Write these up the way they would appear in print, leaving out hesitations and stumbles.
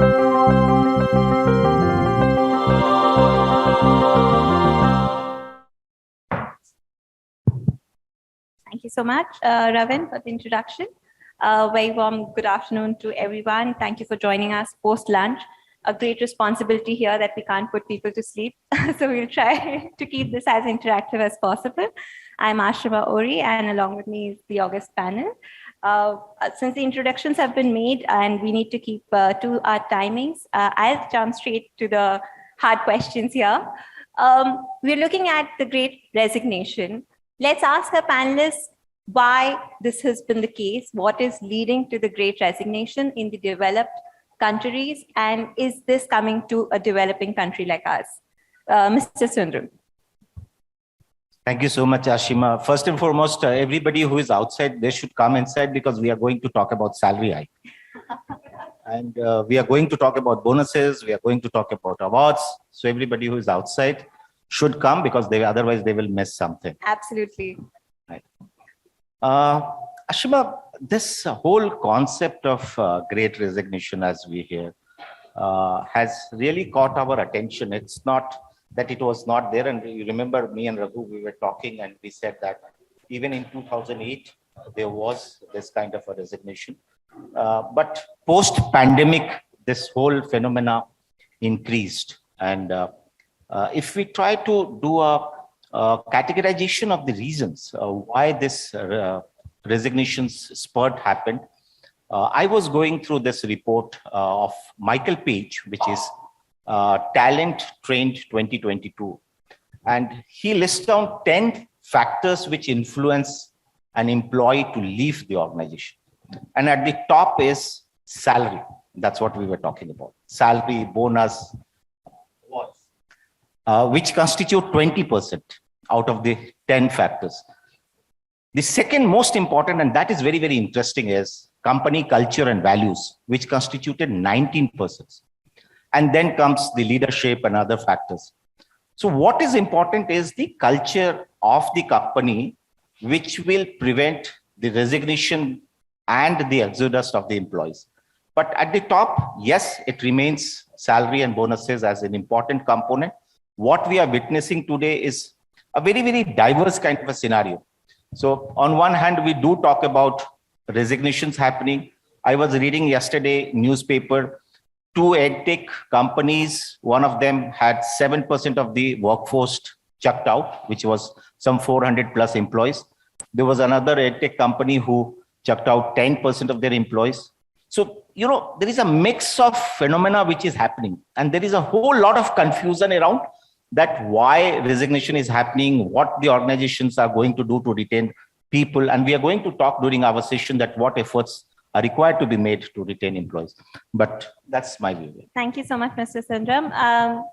Thank you so much, Ravin, for the introduction. Very warm good afternoon to everyone. Thank you for joining us post-lunch. A great responsibility here that we can't put people to sleep. So we'll try to keep this as interactive as possible. I'm Ashima Ohri, and along with me is the August panel. Since the introductions have been made and we need to keep to our timings, I'll jump straight to the hard questions here. We're looking at the Great Resignation. Let's ask our panelists why this has been the case, what is leading to the Great Resignation in the developed countries, and is this coming to a developing country like us? Mr. Sundaram. Thank you so much, Ashima. First and foremost, everybody who is outside, they should come inside because we are going to talk about salary hike. And we are going to talk about bonuses, we are going to talk about awards. So everybody who is outside should come because otherwise they will miss something. Absolutely. Right. Ashima, this whole concept of Great Resignation, as we hear, has really caught our attention. It's not that it was not there. And you remember me and Raghu, we were talking and we said that even in 2008, there was this kind of a resignation. But post-pandemic, this whole phenomena increased. And if we try to do a categorization of the reasons why this resignations spurt happened, I was going through this report of Michael Page, which is Talent Trained 2022. And he lists down 10 factors which influence an employee to leave the organization. And at the top is salary. That's what we were talking about. Salary, bonus, which constitute 20% out of the 10 factors. The second most important, and that is very, very interesting, is company culture and values, which constituted 19%. And then comes the leadership and other factors. So what is important is the culture of the company, which will prevent the resignation and the exodus of the employees. But at the top, yes, it remains salary and bonuses as an important component. What we are witnessing today is a very, very diverse kind of a scenario. So on one hand, we do talk about resignations happening. I was reading yesterday newspaper, 2 edtech companies, one of them had 7% of the workforce chucked out, which was some 400 plus employees. There was another edtech company who chucked out 10% of their employees. So, you know, there is a mix of phenomena which is happening, and there is a whole lot of confusion around that why resignation is happening, what the organizations are going to do to retain people. And we are going to talk during our session that what efforts are required to be made to retain employees. But that's my view. Thank you so much, Mr. Sundaram.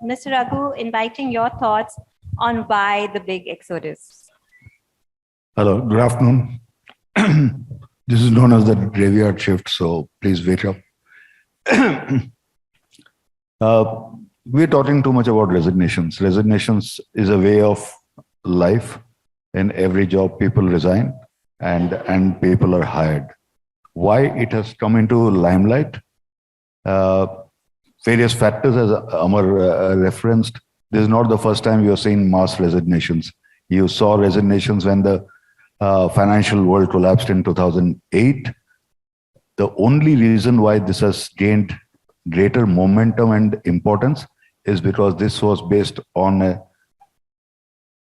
Mr. Raghu, inviting your thoughts on why the big exodus. Hello, good afternoon. This is known as the graveyard shift, so please wake up. We're talking too much about resignations. Resignations is a way of life. In every job, people resign and people are hired. Why it has come into limelight? Various factors, as Amar referenced. This is not the first time you're seeing mass resignations. You saw resignations when the financial world collapsed in 2008. The only reason why this has gained greater momentum and importance is because this was based on a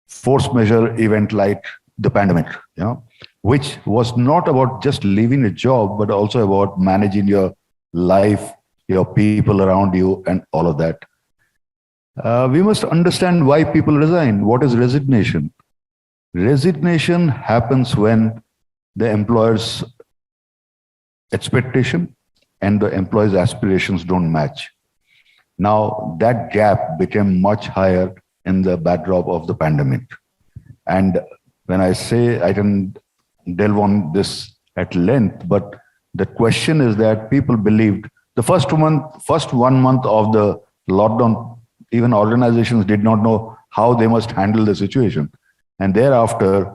force majeure event like the pandemic, you know, which was not about just leaving a job, but also about managing your life, your people around you, and all of that. We must understand why people resign. What is resignation? Resignation happens when the employer's expectation and the employee's aspirations don't match. Now, that gap became much higher in the backdrop of the pandemic. And when I say, I can delve on this at length, but the question is that people believed the first 1 month of the lockdown, even organizations did not know how they must handle the situation. And thereafter,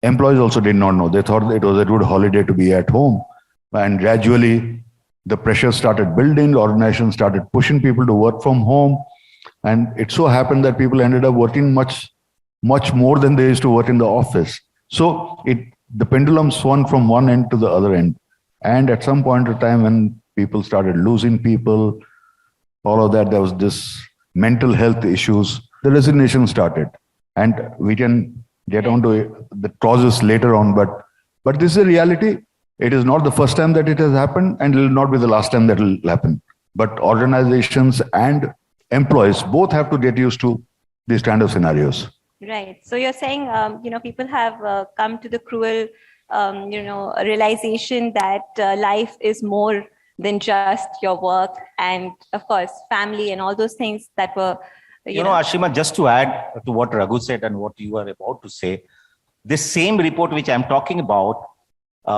employees also did not know. They thought it was a good holiday to be at home. And gradually, the pressure started building, the organization started pushing people to work from home. And it so happened that people ended up working much more than they used to work in the office. So the pendulum swung from one end to the other end. And at some point of time when people started losing people, all of that, there was this mental health issues, the resignation started. And we can get onto the causes later on, but this is a reality. It is not the first time that it has happened, and it will not be the last time that will happen. But organizations and employees both have to get used to these kind of scenarios. Right. So you're saying, people have come to the cruel, realization that life is more than just your work and, of course, family and all those things that were, Ashima, just to add to what Raghu said and what you are about to say, this same report which I'm talking about,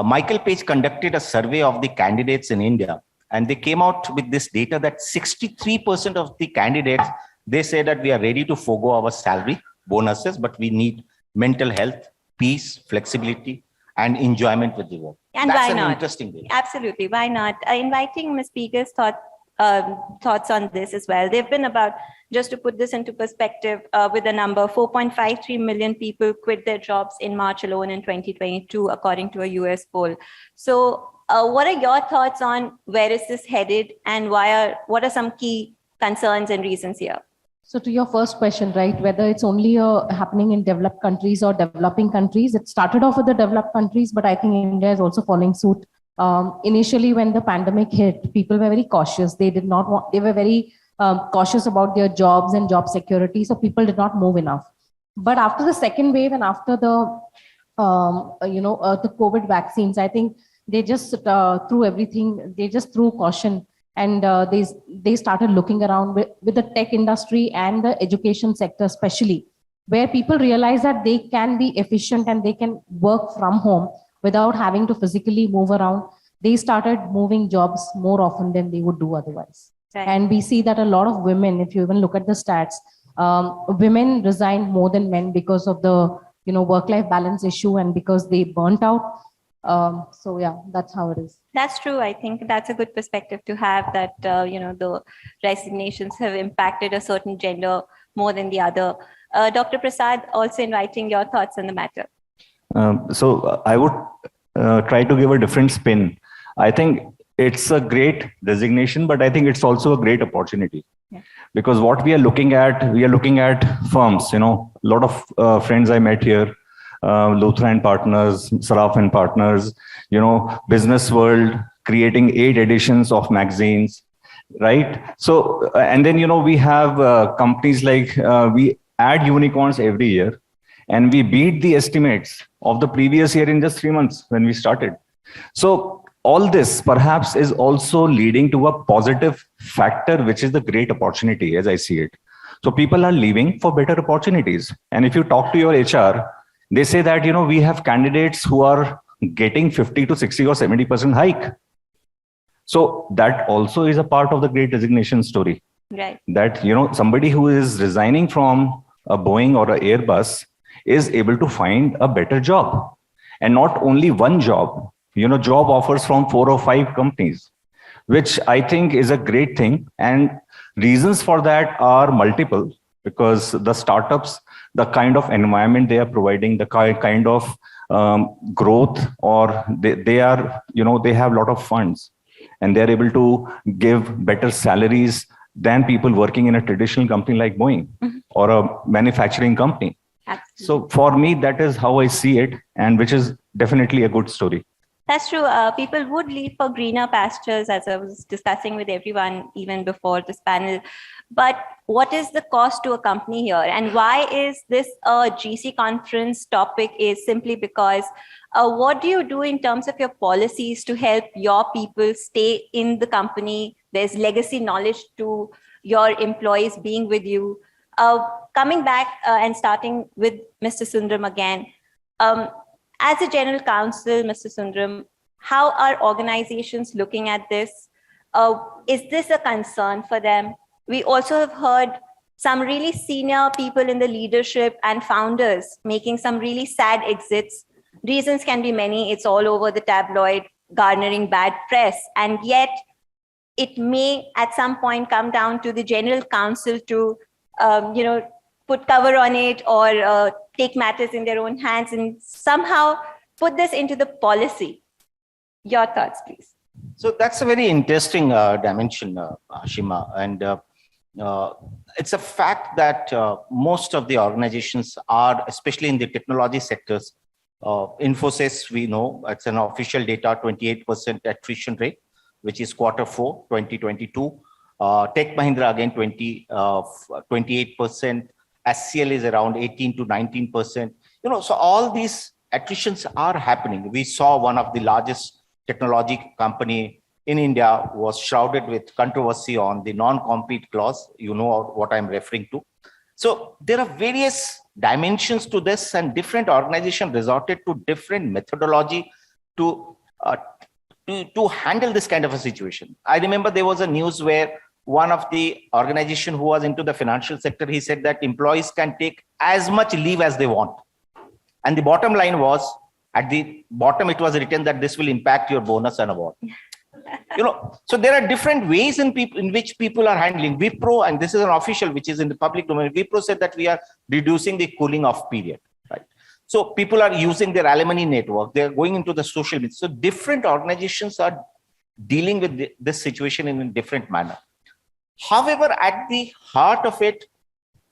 Michael Page conducted a survey of the candidates in India, and they came out with this data that 63% of the candidates, they say that we are ready to forgo our salary, bonuses, but we need mental health, peace, flexibility, and enjoyment with the work. And that's why an not? Interesting data. Absolutely. Why not? Inviting Ms. Pirgal's thoughts on this as well. They've been about, just to put this into perspective, with a number, 4.53 million people quit their jobs in March alone in 2022, according to a US poll. So what are your thoughts on where is this headed, and what are some key concerns and reasons here? So to your first question, right, whether it's only happening in developed countries or developing countries, it started off with the developed countries, but I think India is also following suit. Initially, when the pandemic hit, people were very cautious. They were very cautious about their jobs and job security. So people did not move enough. But after the second wave and after the COVID vaccines, I think they just threw everything. They just threw caution, and they started looking around with the tech industry and the education sector, especially, where people realize that they can be efficient and they can work from home without having to physically move around. They started moving jobs more often than they would do otherwise. Right. And we see that a lot of women, if you even look at the stats, women resign more than men because of the work-life balance issue and because they burnt out. So yeah, that's how it is. That's true. I think that's a good perspective to have, that, the resignations have impacted a certain gender more than the other. Dr. Prasad, also inviting your thoughts on the matter. So I would try to give a different spin. I think it's a great designation, but I think it's also a great opportunity. Yeah. Because what we are looking at firms, a lot of friends I met here, Luthra and Partners, Saraf and Partners, Business World, creating 8 editions of magazines, right? So, and then, we have companies like, we add unicorns every year, and we beat the estimates of the previous year in just 3 months when we started. So all this perhaps is also leading to a positive factor, which is the great opportunity as I see it. So people are leaving for better opportunities. And if you talk to your HR, they say that, we have candidates who are getting 50 to 60 or 70% hike. So that also is a part of the great resignation story. Right. That, somebody who is resigning from a Boeing or an Airbus is able to find a better job, and not only one job, job offers from 4 or 5 companies, which I think is a great thing. And reasons for that are multiple, because the startups, the kind of environment they are providing, the kind of growth, or they are, they have a lot of funds and they're able to give better salaries than people working in a traditional company like Boeing or a manufacturing company. Absolutely. So for me, that is how I see it, and which is definitely a good story. That's true. People would leave for greener pastures, as I was discussing with everyone even before this panel. But what is the cost to a company here? And why is this a GC conference topic? Is simply because what do you do in terms of your policies to help your people stay in the company? There's legacy knowledge to your employees being with you. Coming back and starting with Mr. Sundaram again, as a general counsel, Mr. Sundaram, how are organizations looking at this? Is this a concern for them? We also have heard some really senior people in the leadership and founders making some really sad exits. Reasons can be many. It's all over the tabloid, garnering bad press. And yet it may at some point come down to the general counsel to, put cover on it or take matters in their own hands and somehow put this into the policy. Your thoughts, please. So that's a very interesting dimension, Ashima. And it's a fact that most of the organizations are, especially in the technology sectors, Infosys, we know it's an official data, 28% attrition rate, which is Q4 2022. Tech Mahindra again 28%. SCL is around 18 to 19%. So all these attritions are happening. We saw one of the largest technology company in India was shrouded with controversy on the non-compete clause. You know what I'm referring to. So there are various dimensions to this, and different organizations resorted to different methodology to handle this kind of a situation. I remember there was a news where one of the organization who was into the financial sector, he said that employees can take as much leave as they want. And the bottom line was, at the bottom, it was written that this will impact your bonus and award. So there are different ways in which people are handling. Wipro, and this is an official, which is in the public domain. Wipro said that we are reducing the cooling off period, right? So people are using their alumni network. They're going into the social media. So different organizations are dealing with this situation in a different manner. However, at the heart of it,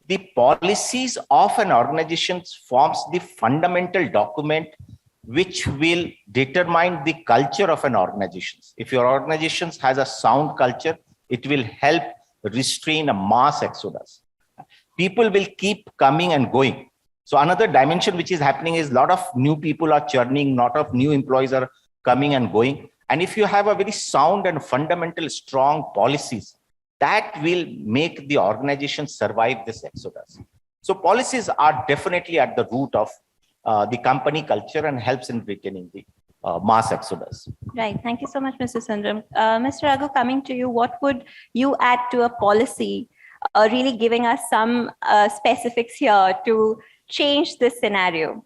the policies of an organization forms the fundamental document which will determine the culture of an organization. If your organization has a sound culture, it will help restrain a mass exodus. People will keep coming and going. So another dimension which is happening is a lot of new people are churning, a lot of new employees are coming and going. And if you have a very sound and fundamental strong policies, that will make the organization survive this exodus. So policies are definitely at the root of the company culture and helps in retaining the mass exodus. Right. Thank you so much, Mr. Sundaram. Mr. Raghu, coming to you, what would you add to a policy, really giving us some specifics here to change this scenario?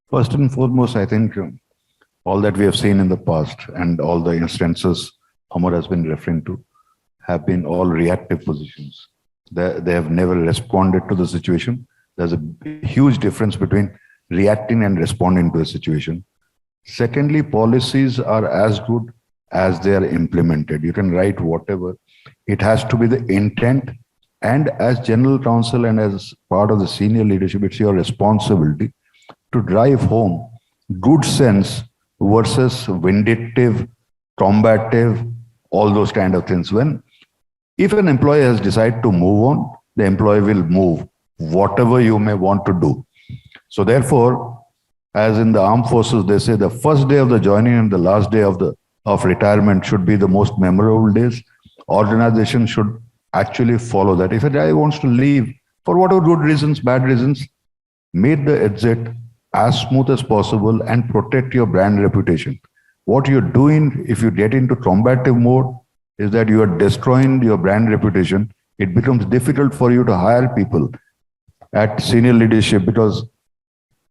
First and foremost, I think all that we have seen in the past and all the instances Amar has been referring to have been all reactive positions. They have never responded to the situation. There's a huge difference between reacting and responding to a situation. Secondly, policies are as good as they are implemented. You can write whatever. It has to be the intent. And as general counsel and as part of the senior leadership, it's your responsibility to drive home good sense versus vindictive, combative, all those kind of things. If an employee has decided to move on, the employee will move, whatever you may want to do. So therefore, as in the armed forces, they say the first day of the joining and the last day of retirement should be the most memorable days. Organization should actually follow that. If a guy wants to leave for whatever good reasons, bad reasons, make the exit as smooth as possible and protect your brand reputation. What you're doing, if you get into combative mode, is that you are destroying your brand reputation. It becomes difficult for you to hire people at senior leadership because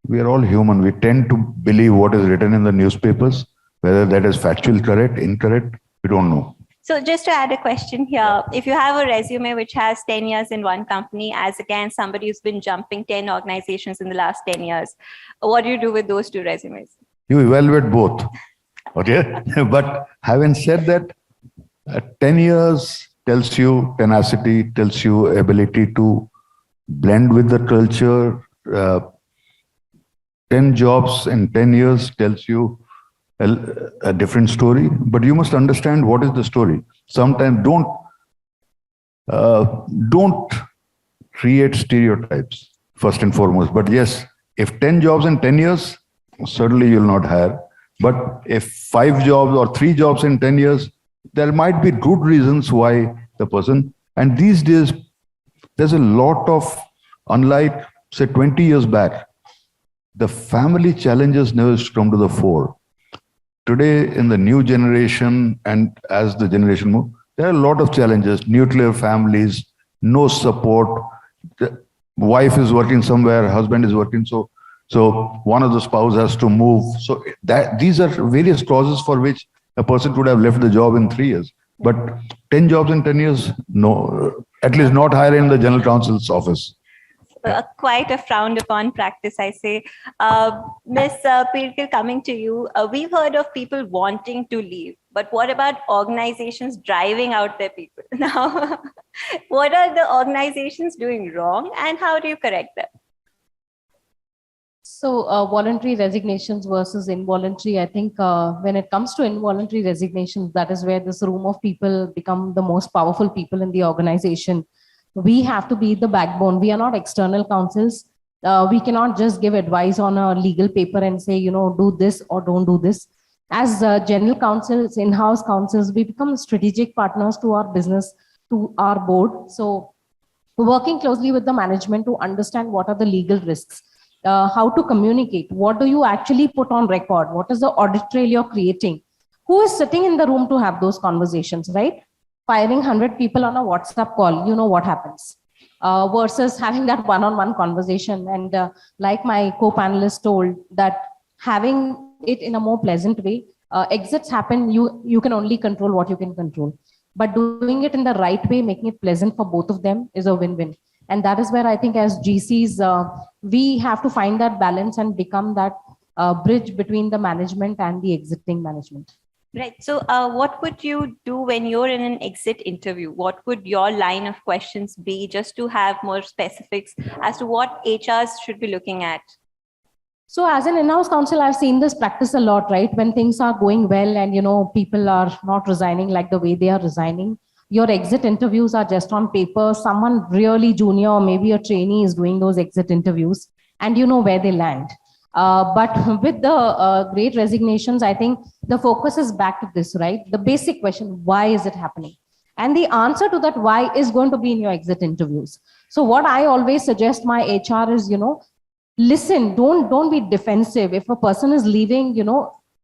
we are all human. We tend to believe what is written in the newspapers, whether that is factual correct, incorrect, we don't know. So just to add a question here, if you have a resume which has 10 years in one company, as against somebody who's been jumping 10 organizations in the last 10 years, what do you do with those two resumes? You evaluate both. Okay. But having said that, 10 years tells you tenacity, tells you ability to blend with the culture. 10 jobs in 10 years tells you a different story, but you must understand what is the story. Sometimes don't create stereotypes, first and foremost. But yes, if 10 jobs in 10 years, certainly you'll not hire. But if 5 jobs or 3 jobs in 10 years, there might be good reasons why the person, and these days, there's a lot of, unlike say 20 years back, the family challenges never come to the fore. Today, in the new generation and as the generation moves, there are a lot of challenges, nuclear families, no support, the wife is working somewhere, husband is working, so one of the spouse has to move. So these are various causes for which a person could have left the job in 3 years. But 10 jobs in 10 years, no, at least not higher in the general counsel's office. Quite a frowned upon practice, I say. Ms. Pirgal, coming to you, we've heard of people wanting to leave, but what about organizations driving out their people? Now, what are the organizations doing wrong and how do you correct them? So voluntary resignations versus involuntary, I think when it comes to involuntary resignations, that is where this room of people become the most powerful people in the organization. We have to be the backbone. We are not external counsels. We cannot just give advice on a legal paper and say, do this or don't do this. As general counsels, in-house counsels, we become strategic partners to our business, to our board. So working closely with the management to understand what are the legal risks, how to communicate, what do you actually put on record, what is the audit trail you're creating, who is sitting in the room to have those conversations, right? Firing 100 people on a WhatsApp call, you know what happens, versus having that one-on-one conversation. And like my co-panelist told, that having it in a more pleasant way, exits happen, you can only control what you can control. But doing it in the right way, making it pleasant for both of them is a win-win. And that is where I think as GCs, we have to find that balance and become that bridge between the management and the exiting management. Right. So what would you do when you're in an exit interview? What would your line of questions be, just to have more specifics as to what HRs should be looking at? So as an in-house counsel, I've seen this practice a lot, right? When things are going well and, people are not resigning like the way they are resigning, your exit interviews are just on paper. Someone really junior or maybe a trainee is doing those exit interviews and you know where they land. But with the great resignations, I think the focus is back to this, right? The basic question, why is it happening? And the answer to that why is going to be in your exit interviews. So what I always suggest my HR is, listen, don't be defensive. If a person is leaving,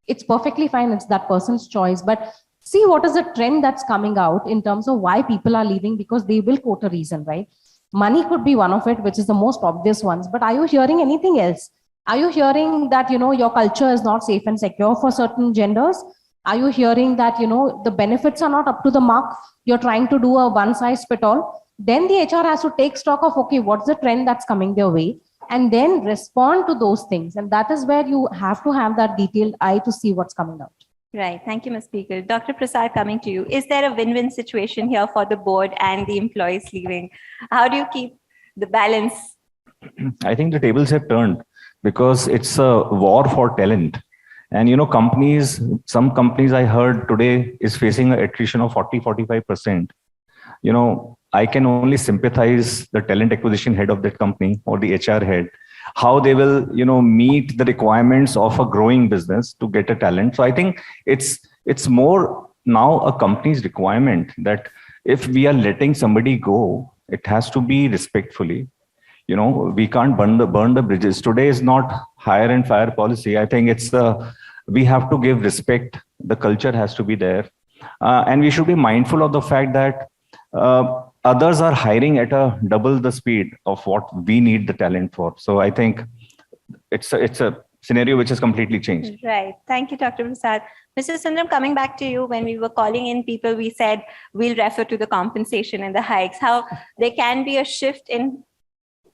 it's perfectly fine. It's that person's choice. But see what is the trend that's coming out in terms of why people are leaving, because they will quote a reason, right? Money could be one of it, which is the most obvious ones. But are you hearing anything else? Are you hearing that, your culture is not safe and secure for certain genders? Are you hearing that, the benefits are not up to the mark? You're trying to do a one size fit all. Then the HR has to take stock of, okay, what's the trend that's coming their way? And then respond to those things. And that is where you have to have that detailed eye to see what's coming out. Right. Thank you, Ms. Speaker. Dr. Prasad, coming to you. Is there a win-win situation here for the board and the employees leaving? How do you keep the balance? I think the tables have turned because it's a war for talent. And, some companies I heard today is facing an attrition of 40-45%. I can only sympathize the talent acquisition head of that company or the HR head, how they will, meet the requirements of a growing business to get a talent. So I think it's more now a company's requirement that if we are letting somebody go, it has to be respectfully. We can't burn the bridges. Today is not hire and fire policy. I think it's we have to give respect. The culture has to be there. And we should be mindful of the fact that others are hiring at a double the speed of what we need the talent for. So I think it's a scenario which has completely changed. Right. Thank you, Dr. Prasad. Mr. Sundaram, coming back to you, when we were calling in people, we said we'll refer to the compensation and the hikes, how there can be a shift in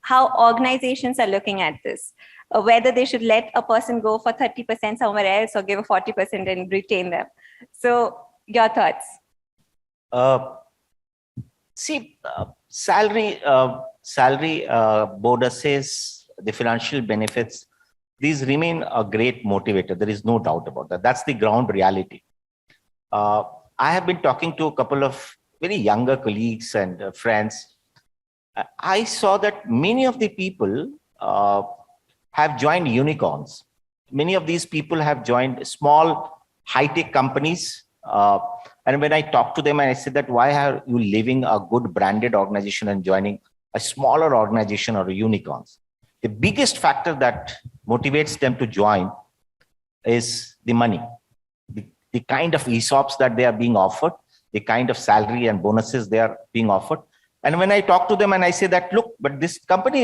how organizations are looking at this, whether they should let a person go for 30% somewhere else or give a 40% and retain them. So your thoughts? Salary bonuses, the financial benefits, these remain a great motivator. There is no doubt about that. That's the ground reality. I have been talking to a couple of very younger colleagues and friends. I saw that many of the people have joined unicorns. Many of these people have joined small high-tech companies. And when I talk to them and I say that, why are you leaving a good branded organization and joining a smaller organization or a unicorns? The biggest factor that motivates them to join is the money, the kind of ESOPs that they are being offered, the kind of salary and bonuses they are being offered. And when I talk to them and I say that, look, but this company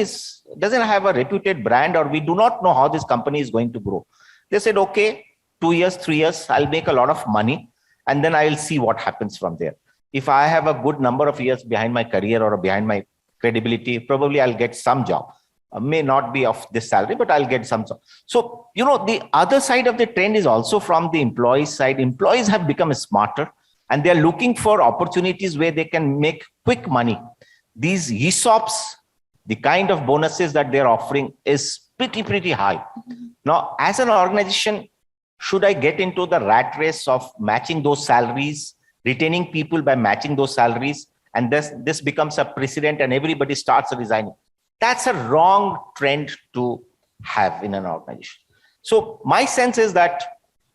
doesn't have a reputed brand, or we do not know how this company is going to grow. They said, okay, 2 years, 3 years, I'll make a lot of money. and then I'll see what happens from there. If I have a good number of years behind my career or behind my credibility, probably I'll get some job. May not be of this salary, but I'll get some job. So, the other side of the trend is also from the employee side. Employees have become smarter and they're looking for opportunities where they can make quick money. These ESOPs, the kind of bonuses that they're offering is pretty high. Now, as an organization, should I get into the rat race of matching those salaries, retaining people by matching those salaries, and this becomes a precedent and everybody starts resigning? That's a wrong trend to have in an organization. So my sense is that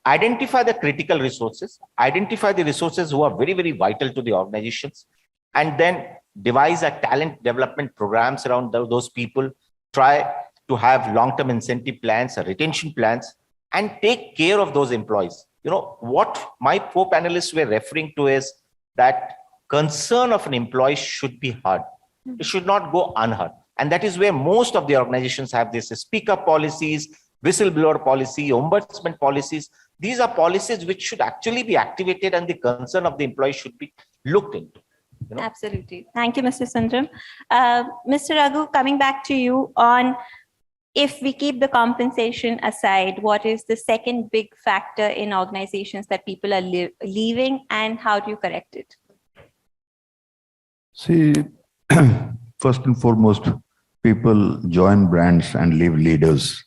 identify the critical resources, identify the resources who are very vital to the organizations, and then devise a talent development programs around those people. Try to have long-term incentive plans, retention plans, and take care of those employees. What my co-panelists were referring to is that concern of an employee should be heard. It should not go unheard. And that is where most of the organizations have this speak-up policies, whistleblower policy, ombudsman policies. These are policies which should actually be activated and the concern of the employee should be looked into. Absolutely. Thank you, Mr. Sundaram. Mr. Raghu, coming back to you on, if we keep the compensation aside, what is the second big factor in organizations that people are leaving, and how do you correct it? See, first and foremost, people join brands and leave leaders.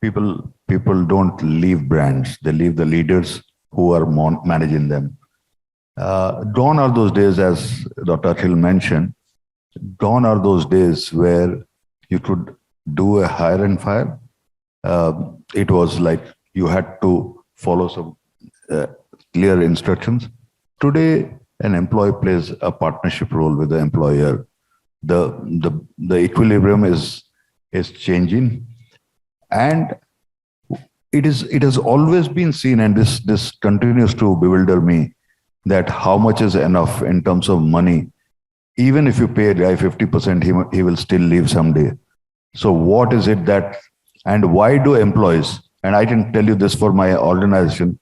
People don't leave brands; they leave the leaders who are managing them. Gone are those days, as Dr. Akhil mentioned. Gone are those days where you could do a hire and fire. It was like you had to follow some clear instructions. Today, an employee plays a partnership role with the employer. The equilibrium is changing, and it has always been seen, and this continues to bewilder me, that how much is enough in terms of money. Even if you pay a guy 50%, he will still leave someday. So what is it that, and why do employees, and I can tell you this for my organization,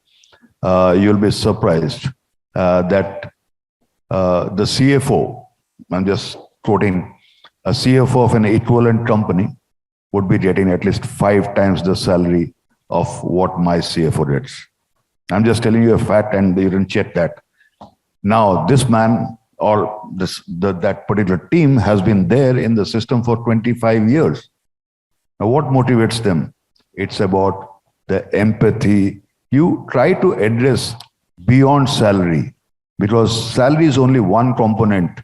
you'll be surprised that the CFO, I'm just quoting, a CFO of an equivalent company would be getting at least 5 times the salary of what my CFO gets. I'm just telling you a fact, and you can check that. Now, this man or that particular team has been there in the system for 25 years. Now, what motivates them? It's about the empathy. You try to address beyond salary, because salary is only one component.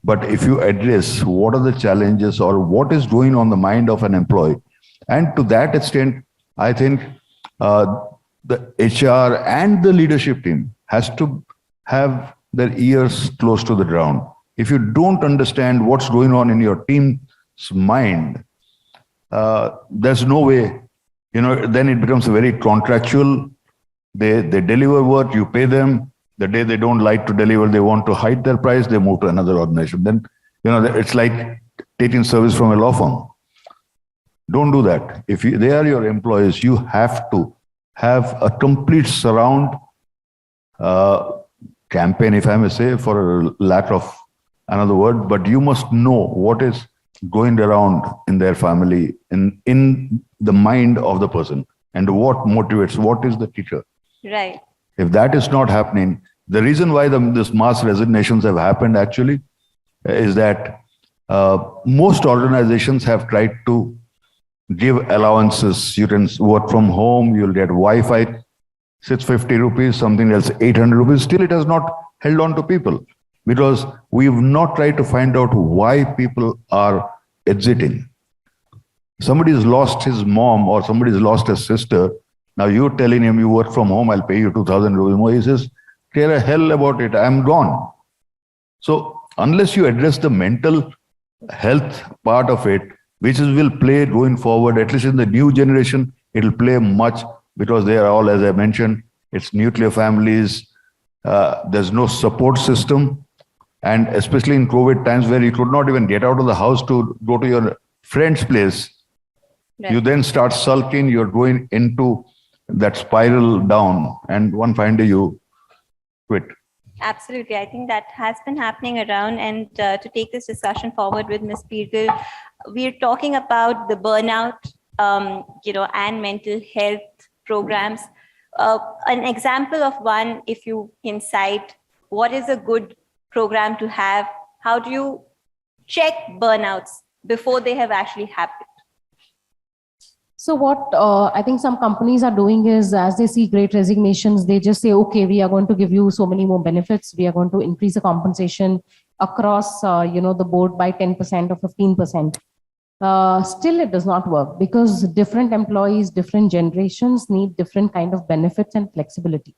But if you address what are the challenges or what is going on the mind of an employee, and to that extent, I think the HR and the leadership team has to have their ears close to the ground. If you don't understand what's going on in your team's mind, there's no way, then it becomes very contractual. They deliver work, you pay them. The day they don't like to deliver, they want to hide their price, they move to another organization. Then, it's like taking service from a law firm. Don't do that. If they are your employees, you have to have a complete surround campaign, if I may say, for lack of another word, but you must know what is going around in their family, in the mind of the person, and what motivates, what is the teacher. Right. If that is not happening, the reason why this mass resignations have happened actually is that most organizations have tried to give allowances. You can work from home, you'll get Wi-Fi, 650 rupees, something else 800 rupees. Still, it has not held on to people, because we've not tried to find out why people are exiting. Somebody's lost his mom or somebody's lost his sister. Now you're telling him, you work from home, I'll pay you 2,000 rupees more. He says, care a hell about it, I'm gone. So unless you address the mental health part of it, which will play going forward, at least in the new generation, it'll play much, because they are all, as I mentioned, it's nuclear families, there's no support system. And especially in COVID times where you could not even get out of the house to go to your friend's place, right. You then start sulking, you're going into that spiral down, and one fine day you quit. Absolutely. I think that has been happening around. And to take this discussion forward with Ms. Pirgal, we're talking about the burnout, and mental health programs. An example of one, if you can cite, what is a good program to have? How do you check burnouts before they have actually happened? So what I think some companies are doing is, as they see great resignations, they just say, okay, we are going to give you so many more benefits. We are going to increase the compensation across, the board by 10% or 15%. Still, it does not work because different employees, different generations need different kind of benefits and flexibility.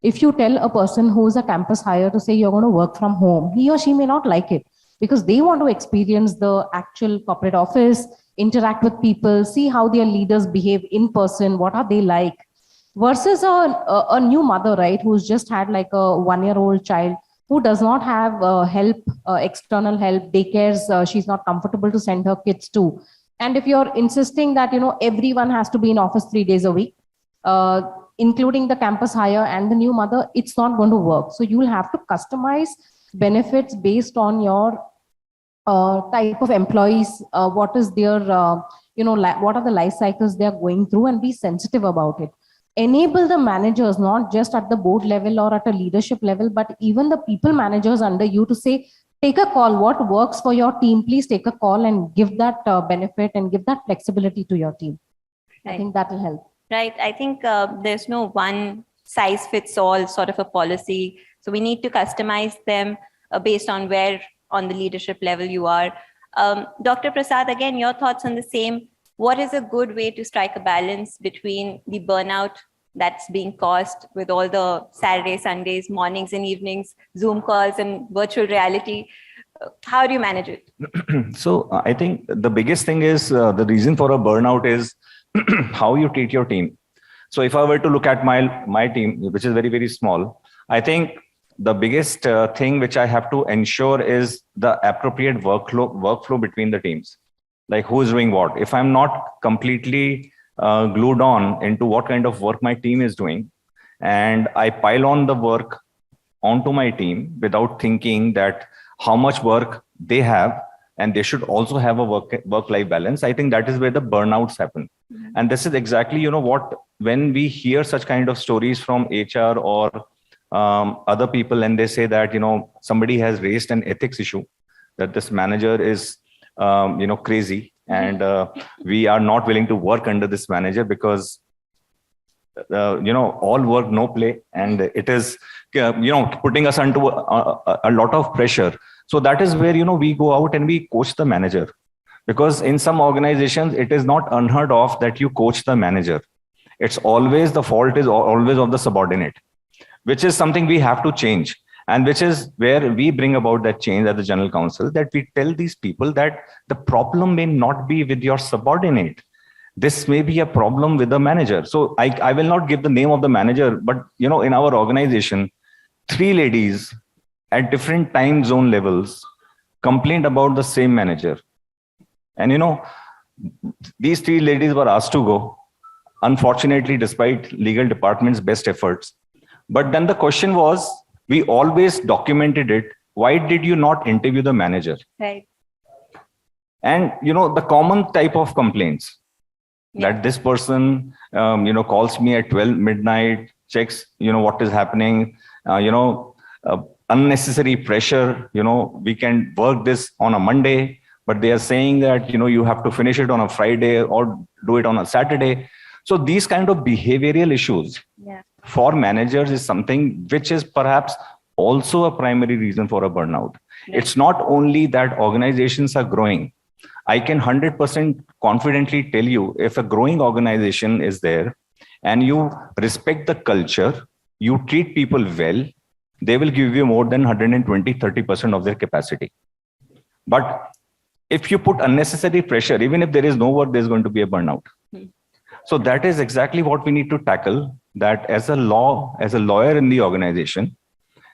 If you tell a person who's a campus hire to say you're going to work from home, he or she may not like it because they want to experience the actual corporate office, interact with people, see how their leaders behave in person, what are they like, versus a new mother, right, who's just had like a 1-year-old child who does not have help, external help, daycares, she's not comfortable to send her kids to. And if you're insisting that, everyone has to be in office 3 days a week, including the campus hire and the new mother, it's not going to work. So you'll have to customize benefits based on your type of employees, what is their, what are the life cycles they're going through, and be sensitive about it. Enable the managers, not just at the board level or at a leadership level, but even the people managers under you to say, take a call, what works for your team, please take a call and give that benefit and give that flexibility to your team. Right. I think that will help. Right. I think there's no one size fits all sort of a policy. So we need to customize them based on where on the leadership level you are. Dr. Prasad, again, your thoughts on the same. What is a good way to strike a balance between the burnout that's being caused with all the Saturdays, Sundays, mornings and evenings, Zoom calls and virtual reality? How do you manage it? So I think the biggest thing is the reason for a burnout is how you treat your team. So if I were to look at my team, which is very, very small, I think the biggest thing which I have to ensure is the appropriate workflow between the teams. Like who is doing what. If I'm not completely glued on into what kind of work my team is doing, and I pile on the work onto my team without thinking that how much work they have, and they should also have a work-life balance, I think that is where the burnouts happen. Mm-hmm. And this is exactly, what, when we hear such kind of stories from HR or other people, and they say that, somebody has raised an ethics issue, that this manager is, crazy, and we are not willing to work under this manager because, all work, no play, and it is, putting us under a lot of pressure. So that is where, we go out and we coach the manager, because in some organizations, it is not unheard of that you coach the manager. It's always, the fault is always of the subordinate, which is something we have to change. And which is where we bring about that change at the General Counsel, that we tell these people that the problem may not be with your subordinate. This may be a problem with the manager. So I will not give the name of the manager, but in our organization, 3 ladies at different time zone levels complained about the same manager. And these 3 ladies were asked to go, unfortunately, despite legal department's best efforts. But then the question was, we always documented it. Why did you not interview the manager? Right. And, the common type of complaints that this person, calls me at 12 midnight, checks, what is happening, unnecessary pressure, we can work this on a Monday, but they are saying that, you have to finish it on a Friday or do it on a Saturday. So these kind of behavioral issues for managers is something which is perhaps also a primary reason for a burnout. It's not only that organizations are growing. I can 100% confidently tell you, if a growing organization is there and you respect the culture, you treat people well, they will give you more than 120, 30% of their capacity. But if you put unnecessary pressure, even if there is no work, there's going to be a burnout. So that is exactly what we need to tackle, that as a lawyer in the organization,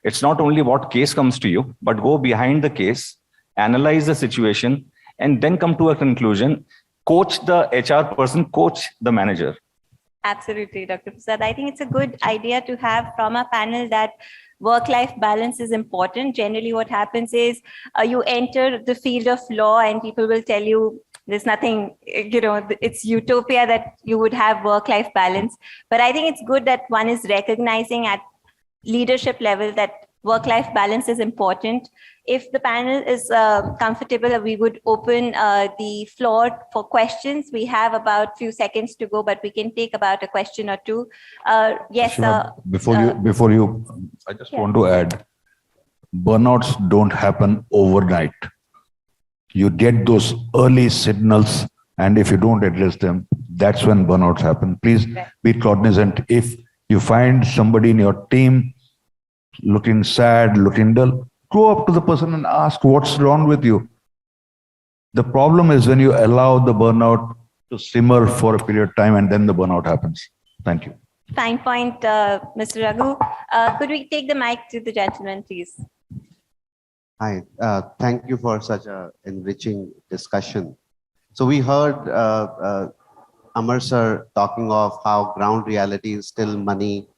it's not only what case comes to you, but go behind the case, analyze the situation, and then come to a conclusion, coach the HR person, coach the manager. Absolutely, Dr. Prasad. I think it's a good idea to have from a panel that work-life balance is important. Generally, what happens is you enter the field of law and people will tell you there's nothing, it's utopia that you would have work-life balance. But I think it's good that one is recognizing at leadership level that work-life balance is important. If the panel is comfortable, we would open the floor for questions. We have about a few seconds to go, but we can take about a question or two. Yes. Ashima, before you, I just want to add, burnouts don't happen overnight. You get those early signals, and if you don't address them, that's when burnouts happen. Please be cognizant. If you find somebody in your team looking sad, looking dull, go up to the person and ask what's wrong with you. The problem is when you allow the burnout to simmer for a period of time and then the burnout happens. Thank you. Fine point, Mr. Raghu. Could we take the mic to the gentleman, please? Hi, thank you for such an enriching discussion. So we heard Amar sir talking of how ground reality is still money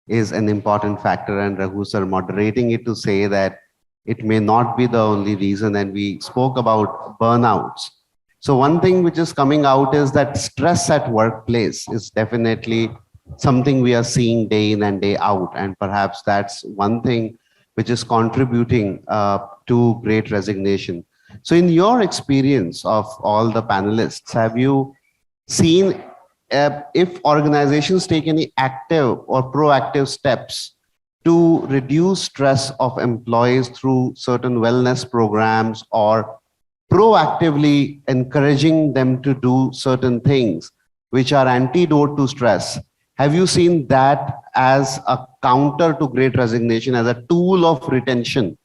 is an important factor, and Raghu sir moderating it to say that it may not be the only reason, and we spoke about burnouts. So one thing which is coming out is that stress at workplace is definitely something we are seeing day in and day out, and perhaps that's one thing which is contributing to great resignation. So in your experience of all the panelists, have you seen if organizations take any active or proactive steps to reduce stress of employees through certain wellness programs or proactively encouraging them to do certain things which are antidote to stress? Have you seen that as a counter to great resignation, as a tool of retention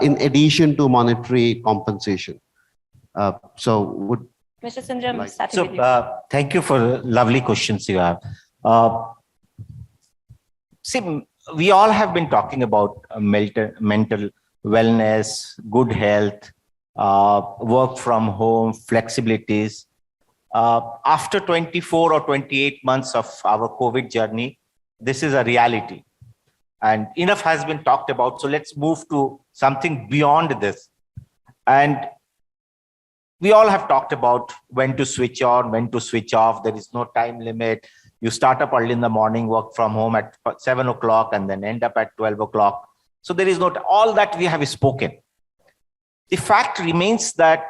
in addition to monetary compensation? Mr. Sundaram, thank you for lovely questions you have. See, we all have been talking about mental wellness, good health, work from home, flexibilities. After 24 or 28 months of our COVID journey, this is a reality. And enough has been talked about. So let's move to something beyond this. And we all have talked about when to switch on, when to switch off. There is no time limit. You start up early in the morning, work from home at 7 o'clock, and then end up at 12 o'clock. So there is not all that we have spoken. The fact remains that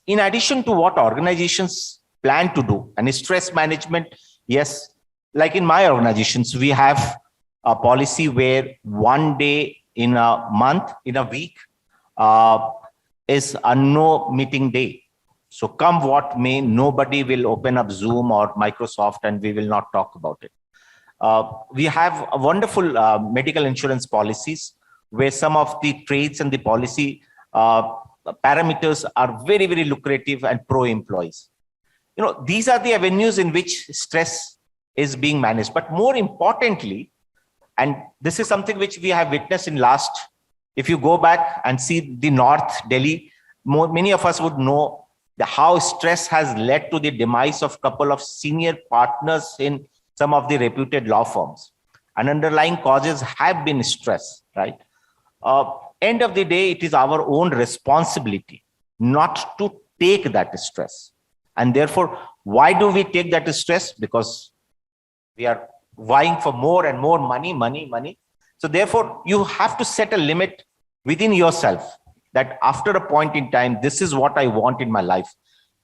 in addition to what organizations plan to do, and stress management, yes, like in my organizations, we have a policy where one day in a month, in a week, is a no meeting day. So come what may, nobody will open up Zoom or Microsoft and we will not talk about it. We have a wonderful medical insurance policies where some of the traits and the policy parameters are very, very lucrative and pro-employees. These are the avenues in which stress is being managed. But more importantly, and this is something which we have witnessed in last, if you go back and see the North Delhi, many of us would know how stress has led to the demise of a couple of senior partners in some of the reputed law firms. And underlying causes have been stress, right? End of the day, it is our own responsibility not to take that stress. And therefore, why do we take that stress? Because we are vying for more and more money. So therefore, you have to set a limit within yourself that after a point in time, this is what I want in my life.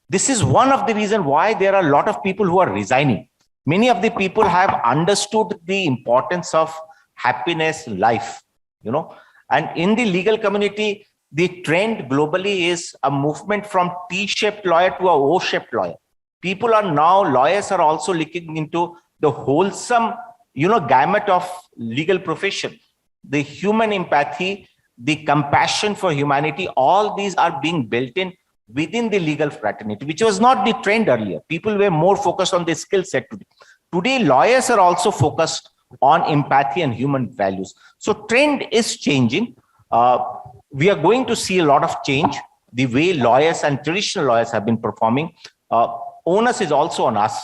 This is one of the reasons why there are a lot of people who are resigning. Many of the people have understood the importance of happiness in life, and in the legal community, the trend globally is a movement from T-shaped lawyer to a O-shaped lawyer. People are now, lawyers are also looking into the wholesome, gamut of legal profession, the human empathy, the compassion for humanity, all these are being built in within the legal fraternity, which was not the trend earlier. People were more focused on the skill set. Today, lawyers are also focused on empathy and human values. So trend is changing. We are going to see a lot of change. The way lawyers and traditional lawyers have been performing, onus is also on us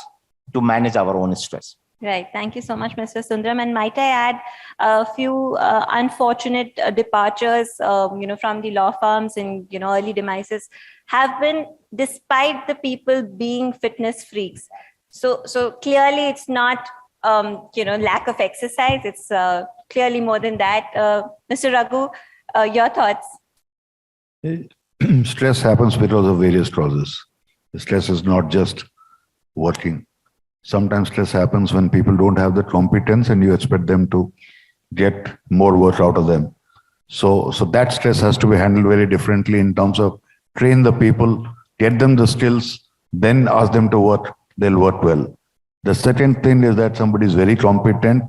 to manage our own stress. Right. Thank you so much, Mr. Sundaram. And might I add a few unfortunate departures, from the law firms and, early demises have been despite the people being fitness freaks. So clearly it's not, lack of exercise. It's clearly more than that. Mr. Raghu, your thoughts? Stress happens because of various causes. Stress is not just working. Sometimes stress happens when people don't have the competence and you expect them to get more work out of them. So that stress has to be handled very differently in terms of train the people, get them the skills, then ask them to work, they'll work well. The second thing is that somebody is very competent,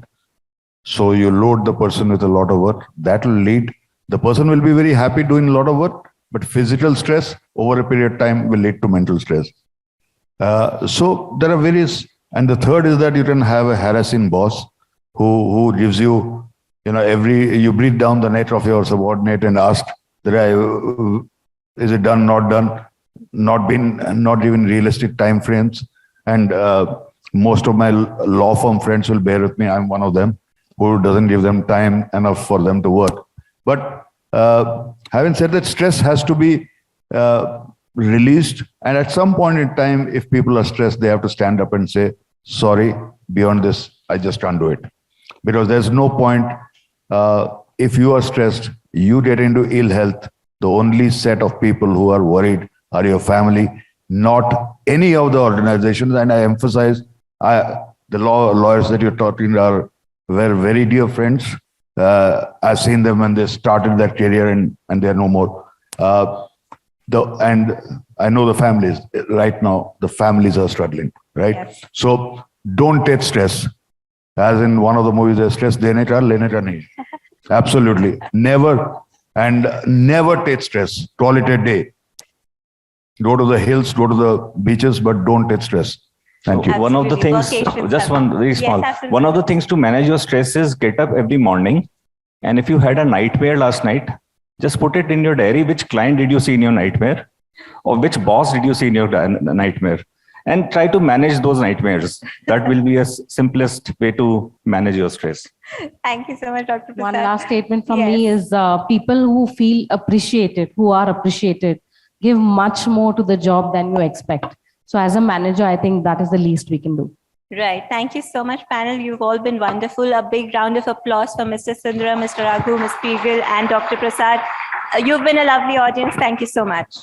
so you load the person with a lot of work. That will lead, the person will be very happy doing a lot of work, but physical stress over a period of time will lead to mental stress. So there are various, and the third is that you can have a harassing boss who gives you, you breathe down the neck of your subordinate and ask, is it done, not done, not given realistic time frames. And most of my law firm friends will bear with me. I'm one of them who doesn't give them time enough for them to work. But having said that, stress has to be released. And at some point in time, if people are stressed, they have to stand up and say, sorry, beyond this, I just can't do it. Because there's no point, if you are stressed, you get into ill health, the only set of people who are worried are your family, not any of the organizations. And I emphasize, the lawyers that you're talking were very dear friends. I've seen them when they started their career and they're no more. And I know the families right now, the families are struggling, right? Yes. So don't take stress. As in one of the movies, there's stress, dene ka, lene ka nahi. Absolutely. Never take stress. Call it a day. Go to the hills, go to the beaches, but don't take stress. Thank you. One of the things, Vocations just one very small, absolutely. one of the things to manage your stress is get up every morning. And if you had a nightmare last night, just put it in your diary. Which client did you see in your nightmare? Or which boss did you see in your nightmare? And try to manage those nightmares. That will be a simplest way to manage your stress. Thank you so much, Dr. Prasad. One last statement from me is people who feel appreciated, who are appreciated, give much more to the job than you expect. So as a manager, I think that is the least we can do. Right. Thank you so much, panel. You've all been wonderful. A big round of applause for Mr. Sundaram, Mr. Raghu, Ms. Pirgal, and Dr. Prasad. You've been a lovely audience. Thank you so much.